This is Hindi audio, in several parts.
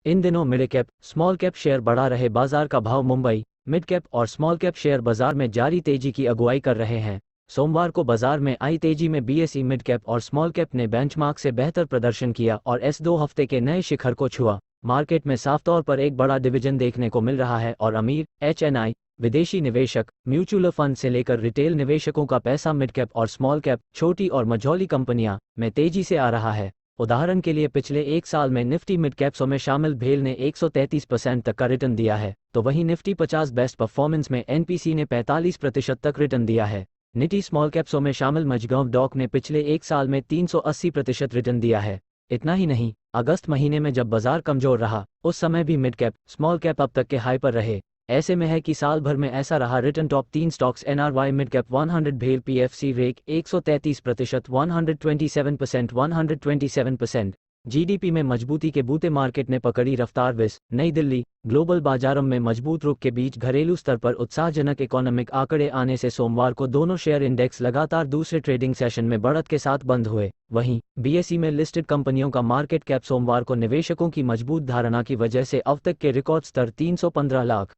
इन दिनों mid cap small cap share बढ़ा रहे बाजार का भाव मुंबई मिड कैप और स्मॉल कैप शेयर बाजार में जारी तेजी की अगुवाई कर रहे हैं। सोमवार को बाजार में आई तेजी में बीएसई मिड कैप और स्मॉल कैप ने बेंचमार्क से बेहतर प्रदर्शन किया और S2 हफ्ते के नए शिखर को छुआ। मार्केट में साफ तौर पर एक बड़ा डिवीजन देखने को मिल रहा है और अमीर HNI विदेशी निवेशक म्यूचुअल फंड से लेकर रिटेल निवेशकों का पैसा मिड कैप और स्मॉल कैप छोटी और मझौली कंपनियां में तेजी से आ रहा है। उदाहरण के लिए पिछले एक साल में निफ्टी मिड कैप्सों में शामिल भेल ने 133% तक का रिटर्न दिया है, तो वहीं निफ्टी 50 बेस्ट परफॉर्मेंस में एनपीसी ने 45% तक रिटर्न दिया है। निटी स्मॉल कैप्सों में शामिल मझगांव डॉक ने पिछले एक साल में 380% रिटर्न दिया है। इतना ही नहीं, अगस्त महीने में जब बाजार कमजोर रहा उस समय भी मिड कैप स्मॉल कैप अब तक के हाई पर रहे। ऐसे में है कि साल भर में ऐसा रहा return. Top 3 stocks NRY mid cap 100 भेल PFC रेक 133%, 127%, 127%। जीडीपी में मजबूती के बूते मार्केट ने पकड़ी रफ्तार। विस नई दिल्ली ग्लोबल बाजारों में मजबूत रुख के बीच घरेलू स्तर पर उत्साहजनक इकोनॉमिक आंकड़े आने से सोमवार को दोनों शेयर इंडेक्स लगातार दूसरे ट्रेडिंग सेशन में बढ़त के साथ बंद हुए। वहीं बीएसई में लिस्टेड कंपनियों का मार्केट कैप सोमवार को निवेशकों की मजबूत धारणा की वजह से अब तक के रिकॉर्ड स्तर 315 लाख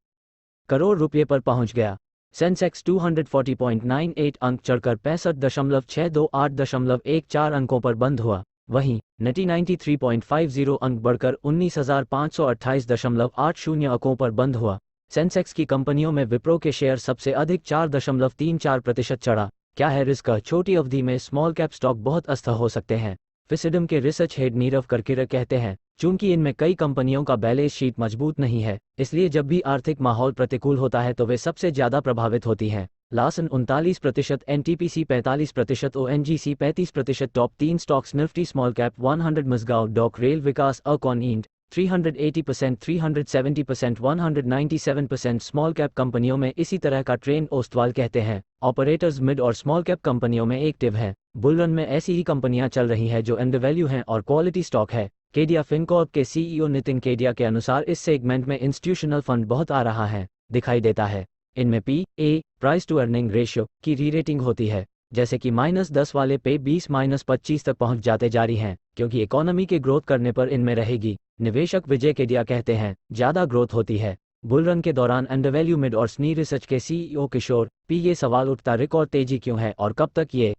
करोड़ रुपये पर पहुंच गया। सेंसेक्स 240.98 अंक चढ़कर 65.628.14 अंकों पर बंद हुआ। वहीं निफ्टी 93.50 अंक बढ़कर 19,528.80 अंकों पर बंद हुआ। सेंसेक्स की कंपनियों में विप्रो के शेयर सबसे अधिक 4.34% चढ़ा। क्या है रिस्क? छोटी अवधि में स्मॉल कैप स्टॉक बहुत अस्थिर हो सकते हैं। फिसिडम के रिसर्च हेड नीरव करकिरे कहते हैं, चूंकि इनमें कई कंपनियों का बैलेंस शीट मजबूत नहीं है, इसलिए जब भी आर्थिक माहौल प्रतिकूल होता है तो वे सबसे ज्यादा प्रभावित होती हैं। Larsen 39%, NTPC 45%, ONGC 35%। Top 3 stocks Nifty small cap 100 Mazagon dock rail Vikas अकॉन इंड 380%, 370%, 197%। स्मॉल कैप कंपनियों में इसी तरह का ट्रेंड ओस्तवाल कहते हैं। ऑपरेटर्स मिड और स्मॉल कैप कंपनियों में एक्टिव हैं। बुलरन में ऐसी ही कंपनियां चल रही हैं जो अंडरवैल्यू हैं और क्वालिटी स्टॉक है। केडिया फिनकॉर्प के सीईओ नितिन केडिया के अनुसार इस सेगमेंट में इंस्टीट्यूशनल फंड बहुत आ रहा है दिखाई देता है। इनमें PE price to earning ratio की रीरेटिंग होती है, जैसे कि -10 वाले पे 20-25 तक पहुंच जाते जा रही हैं, क्योंकि इकोनॉमी के ग्रोथ करने पर इनमें रहेगी। निवेशक विजय केडिया कहते हैं, ज्यादा ग्रोथ होती है। बुलरन के दौरान अंडरवैल्यू मिड और स्नी रिसर्च के सीईओ किशोर P ये सवाल उठता रिकॉर्ड तेजी क्यों है और कब तक ये